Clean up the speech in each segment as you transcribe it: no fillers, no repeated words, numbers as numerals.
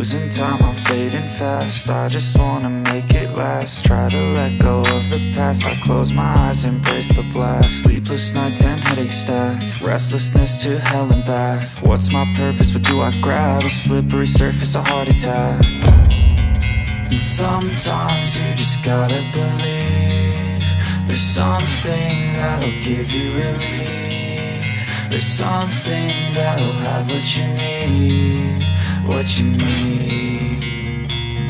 Losing time, I'm fading fast. I just wanna make it last. Try to let go of the past. I close my eyes, embrace the blast. Sleepless nights and headaches stack. Restlessness to hell and back. What's my purpose, what do I grab? A slippery surface, a heart attack. And sometimes you just gotta believe there's something that'll give you relief. There's something that'll have what you need, what you need.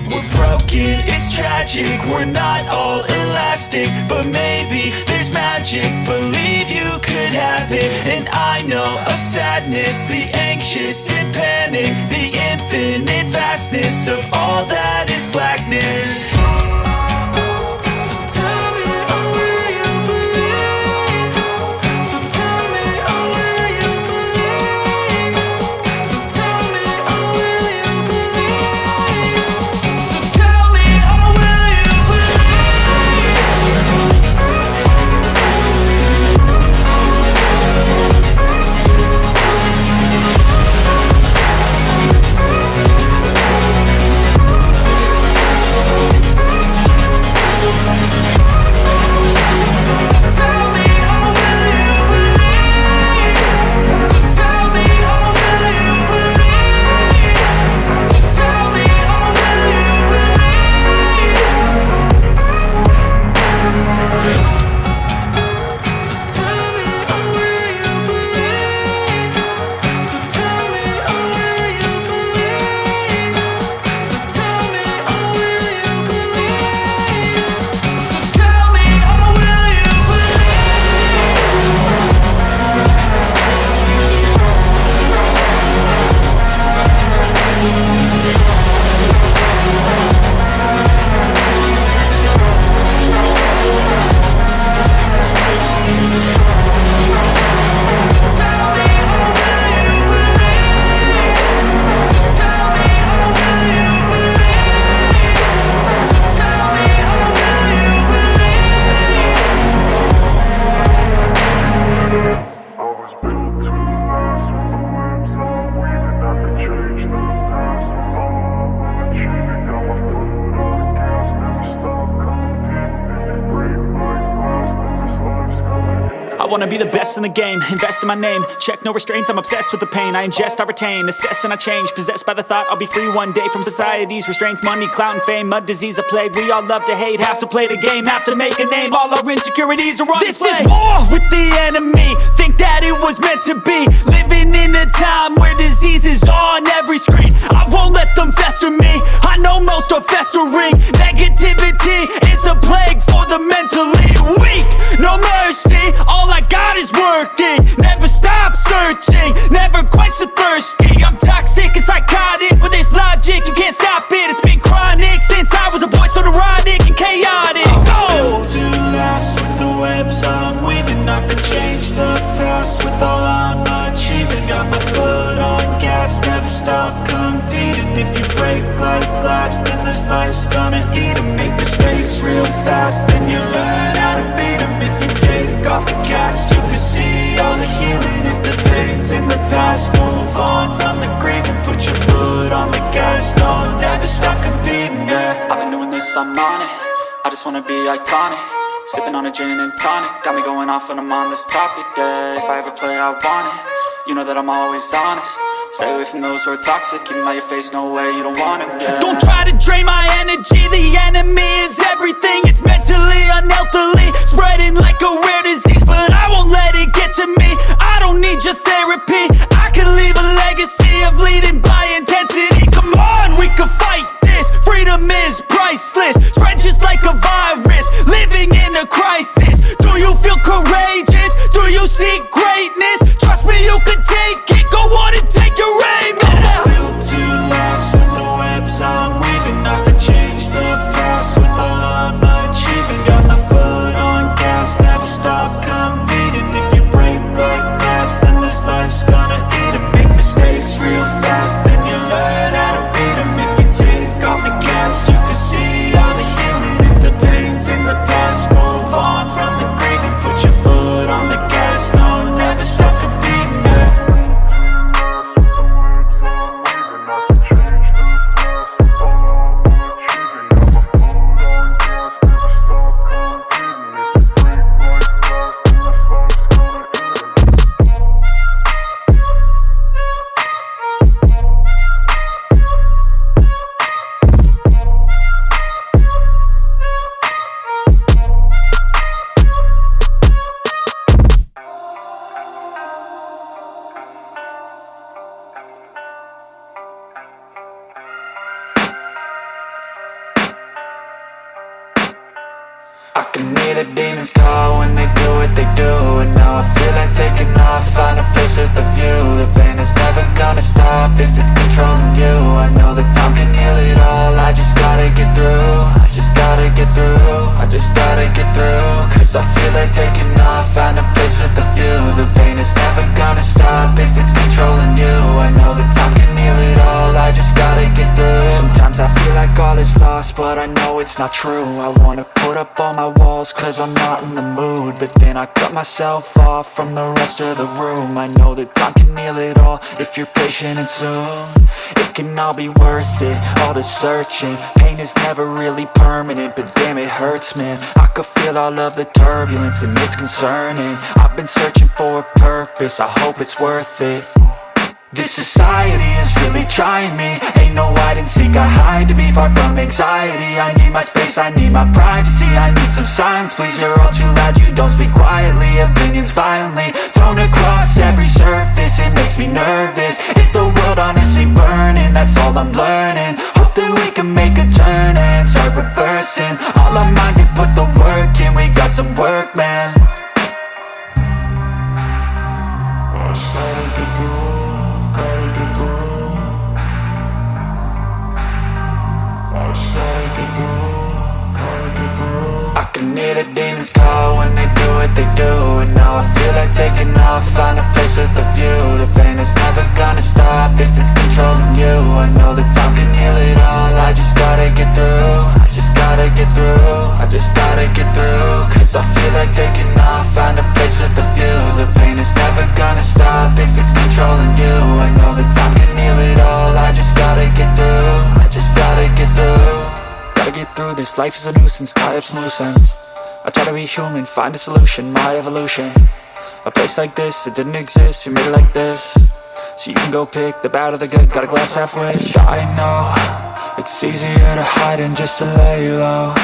We're broken, it's tragic, we're not all elastic, but maybe there's magic, believe you could have it. And I know of sadness, the anxious and panic, the infinite vastness of all that is blackness. I wanna be the best in the game, invest in my name. Check no restraints, I'm obsessed with the pain. I ingest, I retain, assess and I change. Possessed by the thought I'll be free one day from society's restraints. Money, clout and fame, mud, disease, a plague. We all love to hate, have to play the game, have to make a name. All our insecurities are on display. This is war with the enemy, think that it was meant to be. Living in a time where disease is on every screen. I won't let them fester me, I know most are festering. Negativity is a plague for the mentally weak. No mercy, all I got is working. Never stop searching, never quench the thirsty. I'm toxic and psychotic, with this logic you can't stop it. It's been chronic since I was a boy, so neurotic and chaotic. Built to last with the webs I'm weaving. I could change the past with all I'm achieving. Got my foot on gas, never stop competing. If you break like glass, then this life's gonna eat 'em. Make mistakes real fast, then you learn how to beat 'em. If you take off the cast, you can see all the healing. If the pain's in the past, move on from the grieving. Put your foot on the gas, no, never stop competing, yeah. I've been doing this, I'm on it, I just wanna be iconic. Sipping on a gin and tonic, got me going off when I'm on this topic, yeah. If I ever play, I want it, you know that I'm always honest. Stay away from those who are toxic, keep them out your face, no way, you don't want it, yeah. Don't try to drain my energy, the enemy is everything. It's mentally, unhealthily, spreading like a rare disease. But I won't let it get to me, I don't need your therapy. I can leave a legacy of leading by intensity. Come on, we can fight this, freedom is priceless. Spread just like a virus, living in a crisis. Do you feel courageous? Do you seek greatness? Trust me, you can take it, go on and take your aim, yeah. I was built to last with the webs I'm weaving. I could change the past with all I'm achieving. Got my foot on gas, never stop competing. If you break like glass, then this life's gonna eat 'em. Make mistakes real fast, then you learn how to beat 'em. If you take off the gas, you can see all the healing. If the pain's in the past, move on from the grieving. Put your foot on the gas, no, never stop like taking off, find a place with a view. The pain is never gonna stop if it's controlling you. I know that time can heal it all, I just gotta get through. Sometimes I feel like all is lost, but I know it's not true. I wanna put up all my walls cause I'm not in the mood, but then I cut myself off from the rest of the room. I know that time can heal it all if you're patient and soon it can all be worth it, all the searching. Pain is never really permanent, but damn it hurts, man. I could feel all of the turbulence and it's concerning. I've been searching for a purpose, I hope it's worth it. This society is really trying me. Ain't no hide and seek, I hide to be far from anxiety. I need my space, I need my privacy, I need some silence, please. You're all too loud, you don't speak quietly. Opinions violently thrown across every surface, it makes me nervous. Is the world honestly burning? That's all I'm learning. Hope that we can make a turn and start reversing all our minds and put the work in. We got some work, man. I started to grow. I can hear the demons call when they do what they do, and now I feel like taking off, find a place with a view. The pain is never gonna stop if it's controlling you. I know that time can heal it all, I just gotta get through. I just gotta get through, I just gotta get through. Cause I feel like taking off, find a place with a view. The pain is never gonna stop if it's controlling you. I know that time can heal it all, I just gotta get through. I just gotta get through. Gotta get through this, life is a nuisance, tied up some loose ends. I try to be human, find a solution, my evolution. A place like this, it didn't exist, we made it like this. So you can go pick the bad or the good, got a glass half wish. I know, it's easier to hide than just to lay low.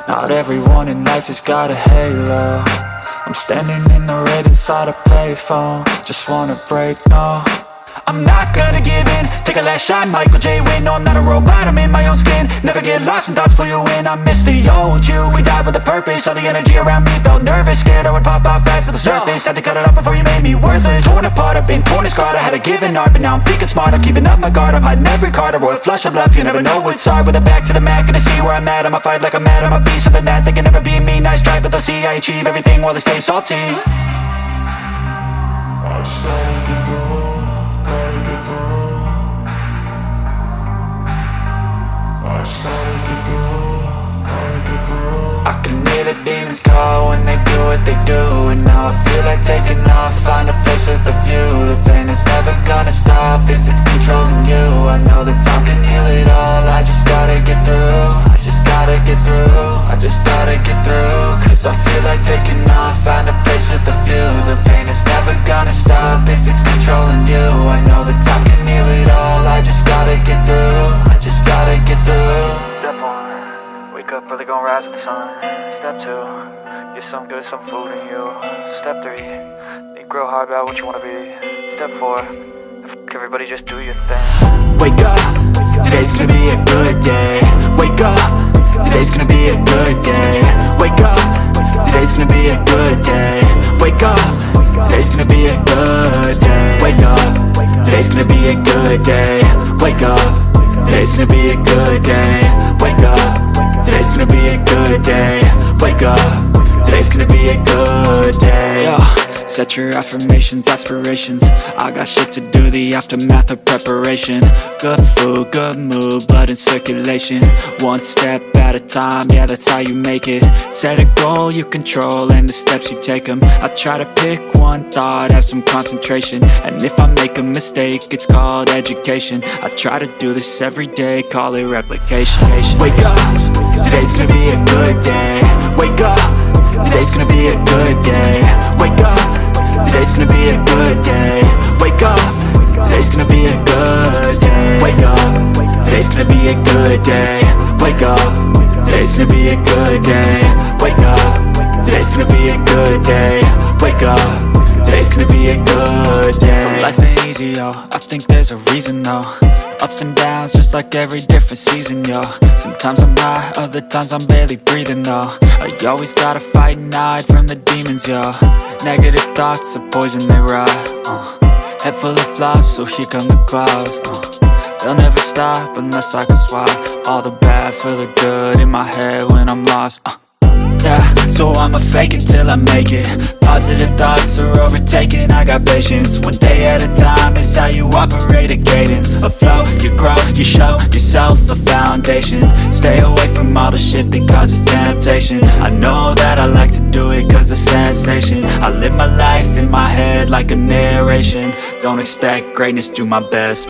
Not everyone in life has got a halo. I'm standing in the red inside a payphone, just wanna break, no. I'm not gonna give in, take a last shot, Michael J. Win. No, I'm not a robot, I'm in my own skin. Never get lost when thoughts pull you in. I miss the old you, we died with a purpose. All the energy around me felt nervous, scared I would pop out fast to the surface. Had to cut it off before you made me worthless. Torn apart, I've been torn and scarred. I had a given art, but now I'm thinking smart. I'm keeping up my guard, I'm hiding every card. A royal flush of love, you never know what's hard. With a back to the mat, gonna see where I'm at. I'ma fight like I'm mad, I'ma be something that they can never be me. Nice try, but they'll see I achieve everything while they stay salty. I started to grow. I can hear the demons call when they do what they do, and now I feel like taking off, find a place with a view. The pain is never gonna stop if it's controlling you. I know that time can heal it all, I just gotta get through. I just gotta get through, I just gotta get through. Cause I feel like taking off, find a place with a view. The pain is never gonna stop if it's controlling you. I know that time can heal it all, I just gotta get through. I just gotta get through. Step 1, wake up early, gon' rise with the sun. Step 2, get some good, some food in you. Step 3, think real hard about what you wanna be. Step 4, fuck everybody, just do your thing. Wake up, today's gonna be a good day. Wake up, today's gonna be a good day. Wake up, today's gonna be a good day. Wake up, today's gonna be a good day. Wake up, today's gonna be a good day. Wake up, today's gonna be a good day. Wake up, today's gonna be a good day. Wake up, today's gonna be a good day. Yo, set your affirmations, aspirations. I got shit to do, the aftermath of preparation. Good food, good mood, blood in circulation. One step at a time, yeah, that's how you make it. Set a goal you control and the steps you take them. I try to pick one thought, have some concentration. And if I make a mistake, it's called education. I try to do this every day, call it replication. Wake up, today's gonna be a good day. Wake up, today's gonna be a good day. Wake up, today's gonna be a good day. Wake up, today's gonna be a good day. Wake up, today's gonna be a good day. Wake up, today's gonna be a good day. Wake up, today's gonna be a good day. Wake up, today's gonna be a good day. So life ain't easy, yo, I think there's a reason though. Ups and downs, just like every different season, yo. Sometimes I'm high, other times I'm barely breathing, though. I always gotta fight and hide from the demons, yo. Negative thoughts are poison, they rot. Head full of flies, so here come the clouds. They'll never stop unless I can swap all the bad for the good in my head when I'm lost. Yeah, so I'ma fake it till I make it. Positive thoughts are overtaken, I got patience. One day at a time is how you operate a cadence. A flow, you grow, you show yourself a foundation. Stay away from all the shit that causes temptation. I know that I like to do it cause it's sensation. I live my life in my head like a narration. Don't expect greatness, do my best.